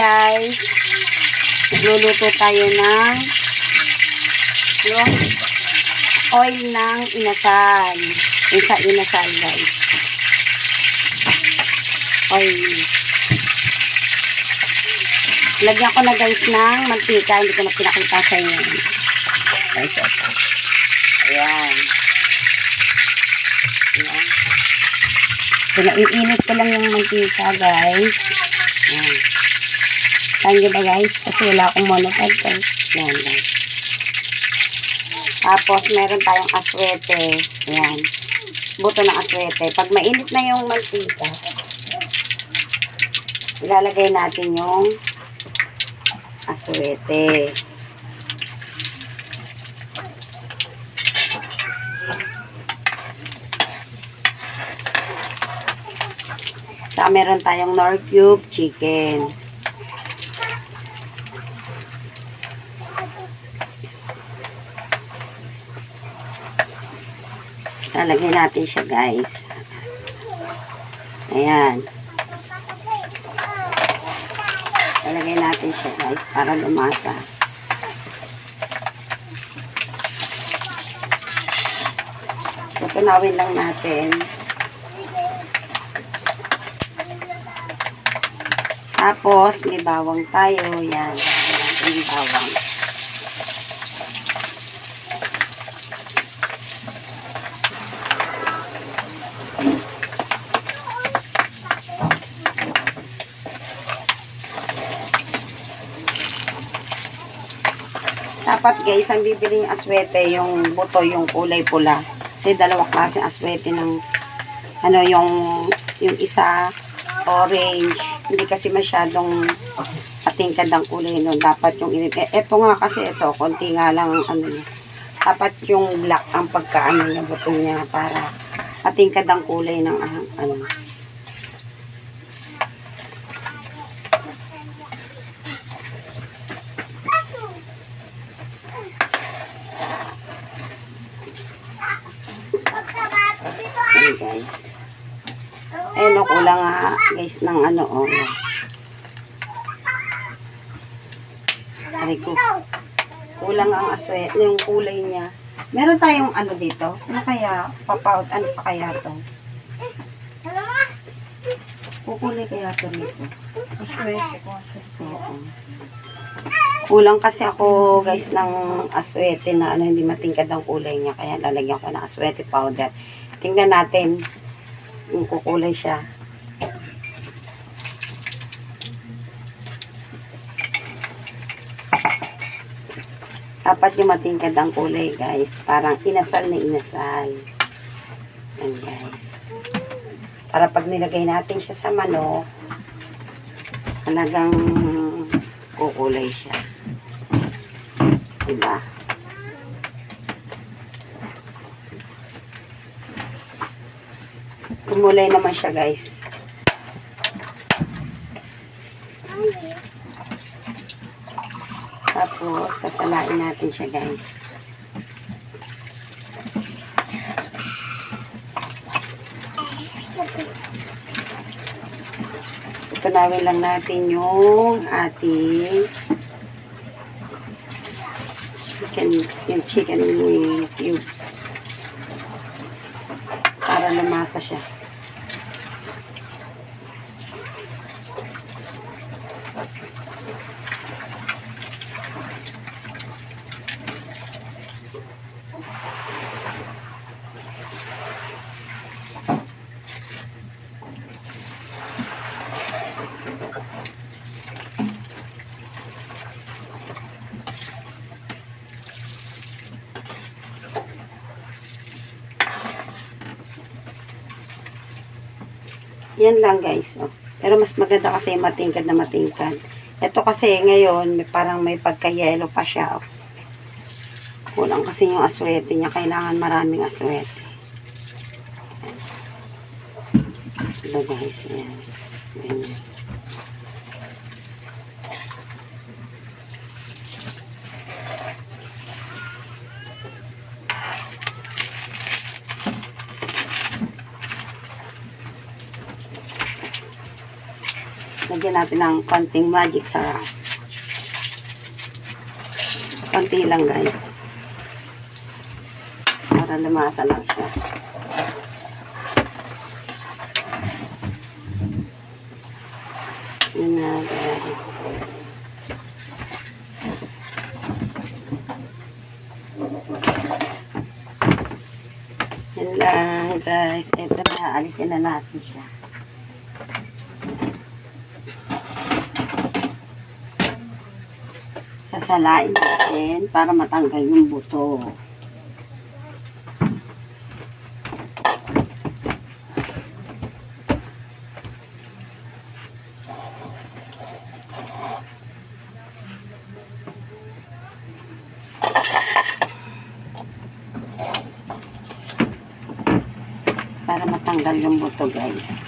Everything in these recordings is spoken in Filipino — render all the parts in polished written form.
guys, nagluluto tayo ng yung oil ng inasal. Yung sa inasal guys. Oil. Lagyan ko na guys ng mantika. Hindi ko na pinakita sa inyo. Guys, ito. Ayan. Ayan. Pinaiinit ko lang yung mantika guys. Ayan. Saan nyo ba guys? Kasi wala akong monopod. Ayan guys. Tapos meron tayong aswete. Ayan. Buto ng aswete. Pag mainit na yung mantika, ilalagay natin yung aswete. Saka meron tayong Knorr cube chicken. Lalagay natin siya guys. Ayan. Lalagay natin siya guys para lumasa. Tutunawin lang natin. Tapos may bawang tayo. Yan. May bawang. Dapat guys, ang bibili yung aswete, yung buto, yung kulay pula. Kasi dalawang klase aswete ng ano, yung isa orange. Hindi kasi masyadong patingkad ang kulay nun. Dapat yung ito nga kasi ito, konti nga lang ang ano niya. Dapat yung black ang pagkaano niya, buto niya para patingkad ang kulay ng ano. Ayan guys. Ayan o, kulang nga guys ng ano o. Aray ko. Kulang ang aswet, yung kulay niya. Meron tayong ano dito. Ano kaya? Papaut, ano pa kaya to? Kukulay kaya to rito. Aswete ko. Kulang kasi ako guys ng aswete na ano, hindi matingkad ang kulay niya. Kaya lalagyan ko ng aswete powder. Tingnan natin kung kukulay siya. Dapat yung matingkad ang kulay guys. Parang inasal na inasal. Yan guys. Para pag nilagay natin siya sa manok, talagang kukulay siya. Diba? Kumulay naman siya guys. Tapos sasalain natin siya guys. Tunawin lang natin yung ating chicken cubes para lumasa siya. Yan lang guys. Oh. Pero mas maganda kasi matingkad na matingkad. Ito kasi ngayon parang may pagka-yellow pa siya. Oh. Kulang kasi yung aswete niya. Kailangan maraming aswete. Ito guys. Yan. Ganyan. Lagyan natin ng konting magic sarap. Konti lang guys. Para lumasa lang siya. Yun na guys. Yan lang guys. Ito na. Alisin na natin siya. Sasalain natin para matanggal yung buto. Para matanggal yung buto guys.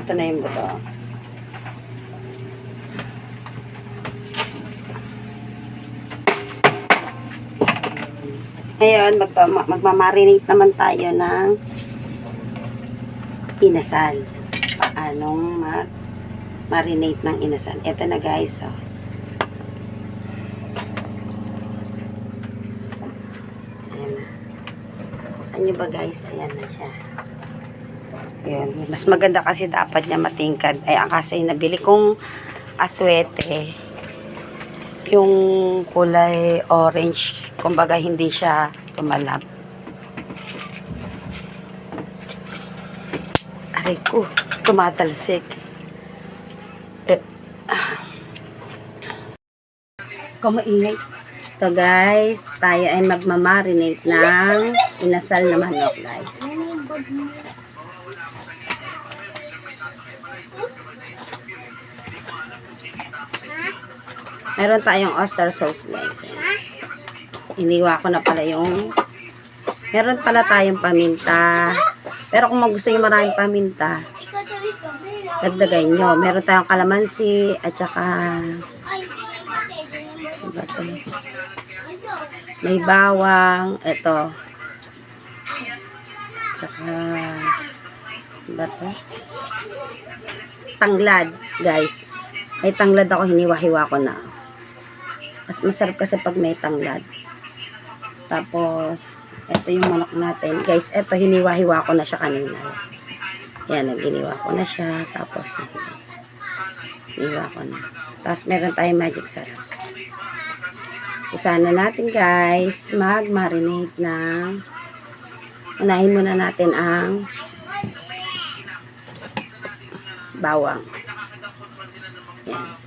Ito na yung buto. Ngayon, magmamarinate naman tayo ng inasal. Paanong marinate ng inasal? Ito na guys. Oh. Ayan na. Kita nyo ba guys? Ayan na siya. Ayan. Mas maganda kasi dapat niya matingkad. Ay, ang kaso yung nabili kong aswete. Yung kulay orange. Kumbaga, hindi siya tumalab. Aray ko, tumatalsik. Kumainay. So guys, tayo ay magmamarinate ng inasal na manok guys. Meron tayong oyster sauce guys. Iniwa ko na pala yung meron pala tayong paminta. Pero kung gusto nyo maraming paminta, dagdagan nyo. Meron tayong kalamansi at saka may bawang. Ito. Saka tanglad guys. May tanglad ako, hiniwa-hiwa ko na. Mas masarap kasi pag may tanglad. Tapos, ito yung manok natin. Guys, ito hiniwa-hiwa ko na siya kanina. Yan, naginiwa ko na siya. Tapos, hiniwa ko na. Tapos, meron tayong magic sarap. Isa na natin guys, mag-marinate ng unahin muna natin ang bawang. Yan.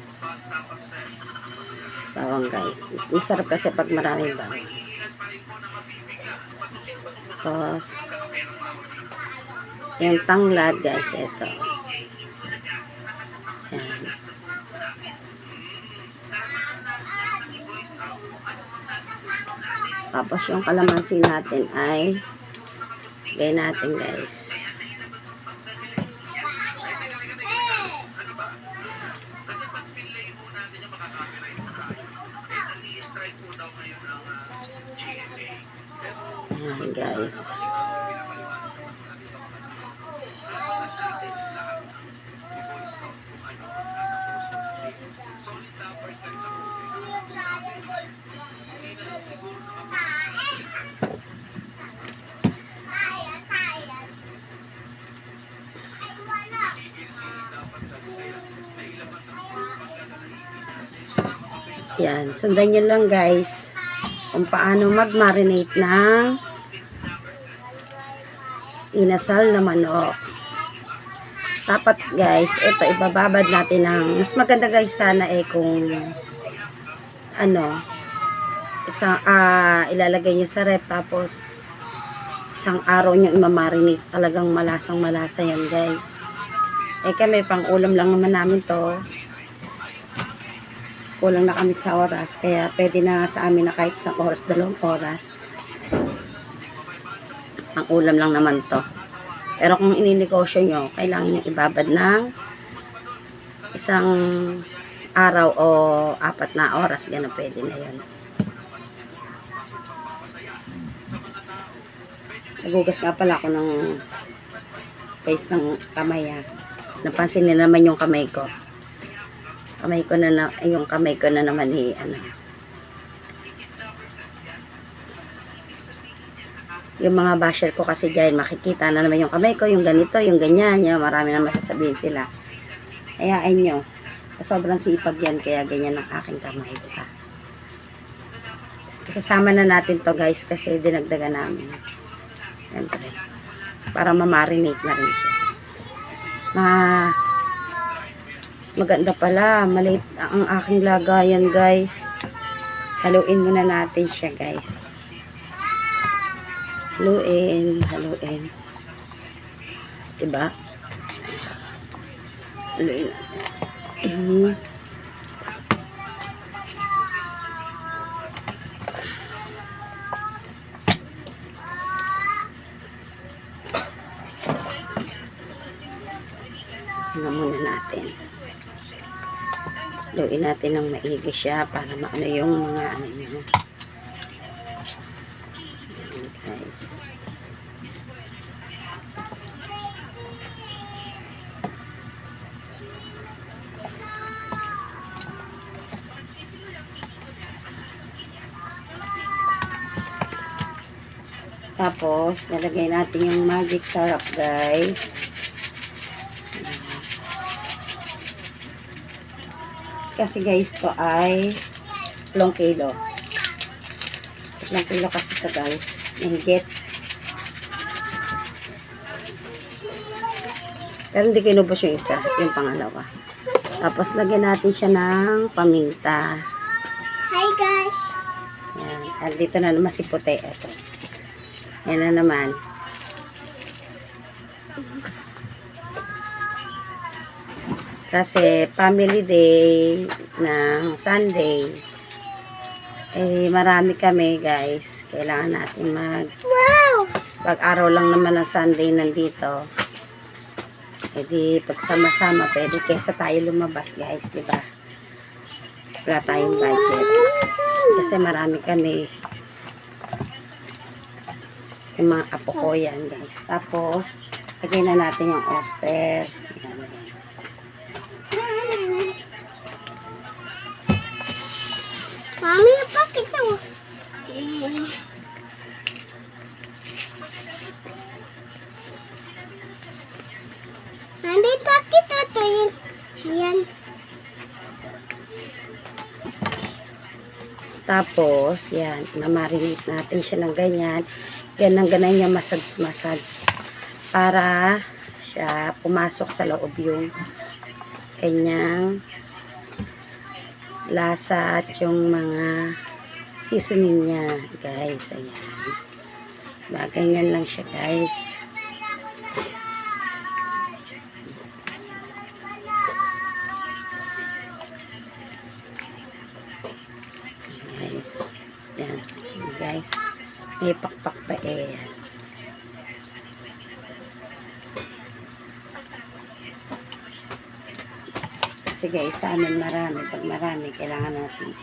Bawang guys. Masarap kasi pag maraming bawang. Tapos, yung tanglad guys, ito. Yan. Tapos yung kalamansi natin ay gaya natin guys. Ayan guys. Yan, sundan nyo lang guys kung paano mag-marinate ng inasal na manok. Dapat guys, ito ibababad natin ng mas maganda guys sana kung ano ilalagay nyo sa rep tapos isang araw nyo imamarinate. Talagang malasang malasa yan guys. Kami pang ulam lang naman namin to. Kulang na kami sa oras, kaya pwede na sa amin na kahit isang oras, 2 oras. Ang ulam lang naman to. Pero kung ininegosyo nyo, kailangan nyo ibabad ng isang araw o 4 na oras, gano'n pwede na yun. Nagugas nga pala ako ng face ng kamay ha. Napansin nila naman yung kamay ko. Yung kamay ko na naman yung mga basher ko kasi dyan, makikita na naman yung kamay ko, yung ganito, yung ganyan, yung marami na masasabihin sila. Hayaan nyo, sobrang sipag yan, kaya ganyan ang aking kamay, diba? Isasama na natin to guys, kasi dinagdagan namin. Siyempre, para ma-marinate na rin siya. Maganda pala, maliit ang aking lagayan guys. Haluin muna natin siya guys. Haluin. Diba? Haluin natin. Tingnan muna natin. Haluin natin ng maigi siya para maano yung mga ano nyo. Guys. Tapos, nalagay natin yung magic syrup, guys. Kasi guys, to ay 3 kilo. 3 kilo kasi ito guys. Mahigit. Pero hindi kinubos yung isa, yung pangalawa. Tapos, lagyan natin siya ng paminta. Hi guys! Yan. At dito na naman si puti. Ito. Yan na naman. Kasi family day ng Sunday. Eh, marami kami guys. Kailangan natin pag-araw lang naman ng Sunday nandito. Eh di, pagsama-sama, pwede kesa tayo lumabas guys, diba? Wala tayong budget. Kasi marami kami. Yung mga apo ko yan guys. Tapos, lagay na natin yung oyster. Yan guys. Mami, bakit ito? Mami, bakit ito? Yan. Tapos, yan. Na-marinate natin siya ng ganyan. Yan ang ganyan niya massage. Para siya pumasok sa loob yung kanyang lasa at yung mga seasoning niya guys. Ayan. Ganyan lang siya guys. Guys. Yan. Guys. May pakpak pa eh. Yan. Kasi guys, sa amin marami. Pag marami, kailangan natin.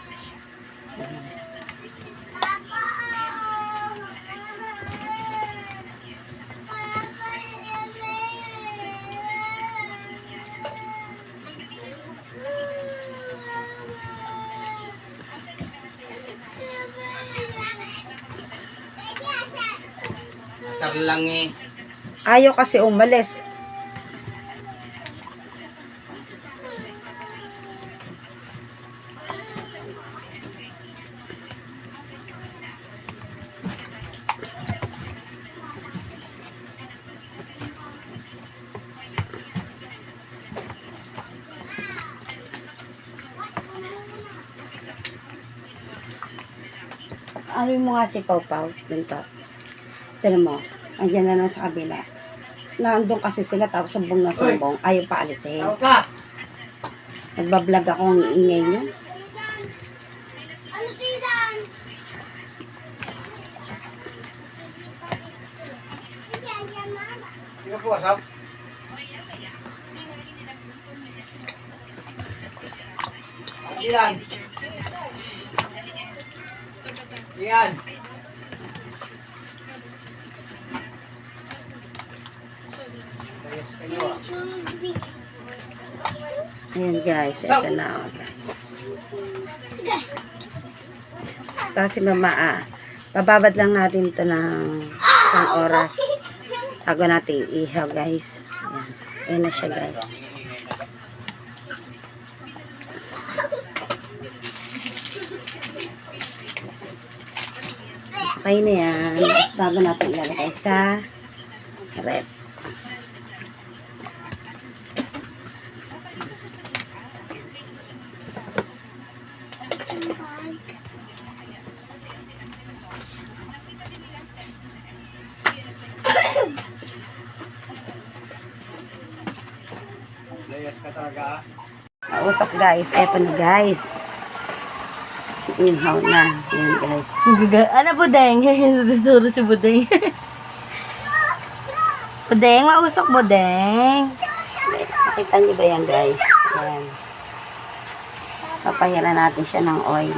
Asar lang eh. Ayaw kasi umalis. Ayaw mo nga si Pau-Pau. Dito. Tignan mo. Andiyan na lang sa kabila. Nandun kasi sila tapos sumbong na sumbong. Ayaw pa alisin. Nagbablog ako ng ingay niyo. Ano tidan? Sino po, wasap? Ilan? Iyan. Ayos kayo ah. Ayan guys, ito na oh, guys. Tapos si mama bababad lang natin ito ng isang oras bago natin ihaw guys. Ayan, ayan na siya guys. Okay na yan. Tapos bago natin ilalagay sa rep. Layas ka talaga. Usap guys, eto na guys. Ihaw na. Ayan guys. Ano budeng? Tuturo si budeng. Budeng, mausok budeng. Guys, nakita niyo ba yan guys? Ayan. Papahiran natin siya ng oil.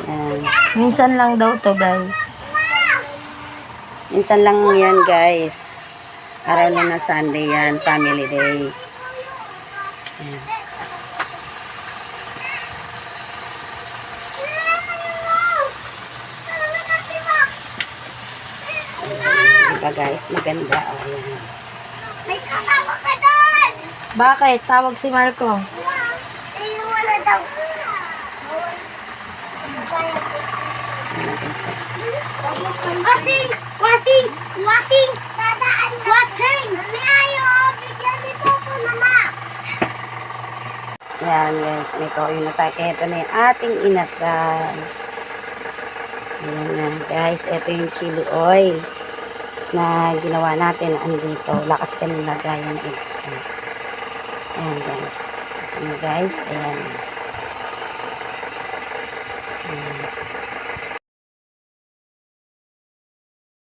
Ayan. Minsan lang daw to guys. Minsan lang yan guys. Araw lang na Sunday yan. Family day. Ayan. Diba guys? Maganda. O, ayan. May kasama ka doon! Bakit? Tawag si Marco. Eh, wala daw. Ayan natin siya. Wasing! Wasing! Wasing! Tadaan na! Wasing! Mami, ayaw! Bigyan dito po, mama! Ayan guys. May toyo na tayo. Ito na yung ating inasal. Ayan na guys. Ito yung chili oil na ginawa natin andito. Lakas ka nung lagayan na ito. Ayan guys. Ito na guys. Ayan. Ayan.